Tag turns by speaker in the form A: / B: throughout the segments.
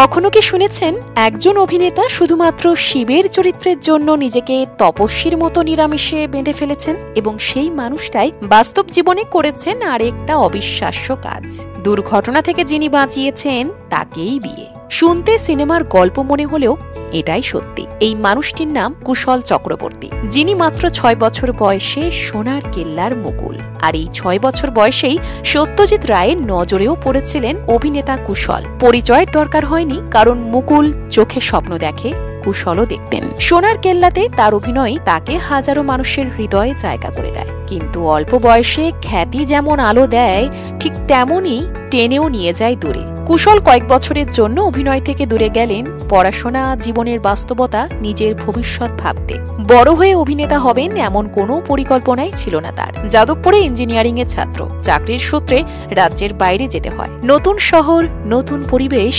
A: কখনো কি শুনেছেন একজন অভিনেতা শুধুমাত্র শিবের চরিত্রের জন্য নিজেকে তপস্বীর মতো নিরামিষে বেঁধে ফেলেছেন এবং সেই মানুষটাই বাস্তব জীবনে করেছেন আরেকটা অবিশ্বাস্য কাজ। দুর্ঘটনা থেকে যিনি বাঁচিয়েছেন তাকেই বিয়ে। শুনতে সিনেমার গল্প মনে হলেও এটাই সত্যি। এই মানুষটির নাম কুশল চক্রবর্তী, যিনি মাত্র 6 বছর বয়সে সোনার কেল্লার মুকুল। আর এই 6 বছর বয়সেই সত্যজিৎ রায়ের নজরেও পড়েছিলেন অভিনেতা কুশল। পরিচয়ের দরকার হয়নি, কারণ মুকুল চোখে স্বপ্ন দেখে, কুশলও দেখতেন। সোনার কেল্লাতে তার অভিনয় তাকে হাজারো মানুষের হৃদয়ে জায়গা করে দেয়। কিন্তু অল্প বয়সে খ্যাতি যেমন আলো দেয়, ঠিক তেমনই টেনেও নিয়ে যায় দূরে। কুশল কয়েক বছরের জন্য অভিনয় থেকে দূরে গেলেন পড়াশোনা, জীবনের বাস্তবতা, নিজের ভবিষ্যৎ ভাবতে। বড় হয়ে অভিনেতা হবেন এমন কোনো পরিকল্পনাই ছিল না তার। যাদবপুরে ইঞ্জিনিয়ারিং এর ছাত্র, চাকরির সূত্রে রাজ্যের বাইরে যেতে হয়। নতুন শহর, নতুন পরিবেশ,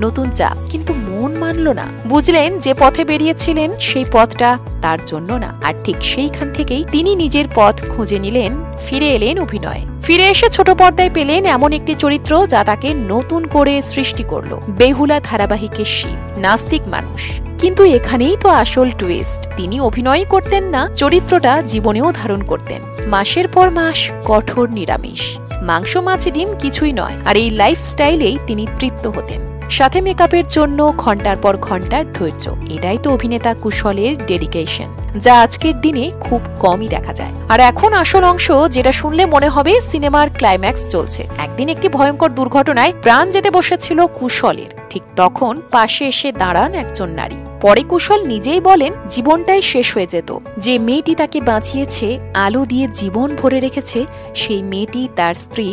A: নতুন চাপ, কিন্তু মন মানল না। বুঝলেন যে পথে বেরিয়েছিলেন সেই পথটা তার জন্য না। আর ঠিক সেইখান থেকেই তিনি নিজের পথ খুঁজে নিলেন, ফিরে এলেন অভিনয়ে। ফিরে এসে ছোট পর্দায় পেলেন এমন একটি চরিত্র যা তাকে নতুন করে সৃষ্টি করল। বেহুলা ধারাবাহিকের শিব, নাস্তিক মানুষ। কিন্তু এখানেই তো আসল টুইস্ট। তিনি অভিনয় করতেন না, চরিত্রটা জীবনেও ধারণ করতেন। মাসের পর মাস কঠোর নিরামিষ, মাংস মাছ ডিম কিছুই নয়। আর এই লাইফস্টাইলেই তিনি তৃপ্ত হতেন। সাথে মেকআপের জন্য ঘন্টার পর ঘন্টার ধৈর্য। এটাই তো অভিনেতা কুশলের ডেডিকেশন, যা আজকের দিনে খুব কমই দেখা যায়। আর এখন আসল অংশ, যেটা শুনলে মনে হবে সিনেমার ক্লাইম্যাক্স চলছে। একদিন একটি ভয়ঙ্কর দুর্ঘটনায় প্রাণ যেতে বসেছিল কুশলের। ঠিক তখন পাশে এসে দাঁড়ান একজন নারী। পরে কুশল নিজেই বলেন জীবনটাই শেষ হয়ে যেত। যে মেয়েটি তাকে বাঁচিয়েছে, আলো দিয়ে জীবন ভরে রেখেছে, সেই মেয়েটি তার স্ত্রী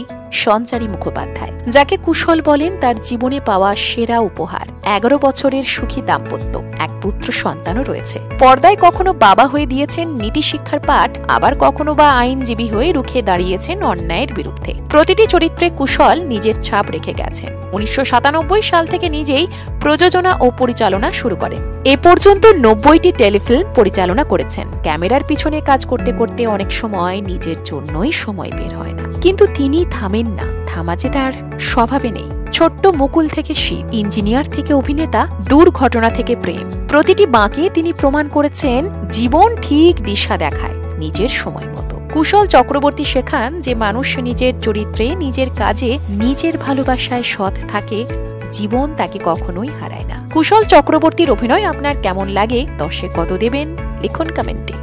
A: সঞ্চারী মুখোপাধ্যায়, যাকে কুশল বলেন তার জীবনে পাওয়া সেরা উপহার। 11 বছরের সুখী দাম্পত্য, এক পুত্র সন্তানও রয়েছে। পর্দায় কখনো বাবা হয়ে দিয়েছেন নীতি শিক্ষার পাঠ, আবার কখনো বা আইনজীবী হয়ে রুখে দাঁড়িয়েছেন অন্যায়ের বিরুদ্ধে। প্রতিটি চরিত্রে কুশল নিজের ছাপ রেখে গেছেন। 1997 সাল থেকে নিজেই প্রযোজনা ও পরিচালনা শুরু করেন। এ পর্যন্ত 90টি টেলিফিল্ম পরিচালনা করেছেন। ক্যামেরার পিছনে কাজ করতে করতে অনেক সময় নিজের জন্যই সময় বের হয় না। কিন্তু তিনি থামেন না, থামা যে তার স্বভাবে নেই। ছোট্ট মুকুল থেকে শিব, ইঞ্জিনিয়ার থেকে অভিনেতা, দুর্ঘটনা থেকে প্রেম, প্রতিটি বাঁকে তিনি প্রমাণ করেছেন জীবন ঠিক দিশা দেখায় নিজের সময় মতো। কুশল চক্রবর্তী শেখান যে মানুষ নিজের চরিত্রে, নিজের কাজে, নিজের ভালোবাসায় সৎ থাকে, জীবন তাকে কখনোই হারায় না। কুশল চক্রবর্তীর অভিনয় আপনার কেমন লাগে? 10-এ কত দেবেন লিখুন কমেন্টে।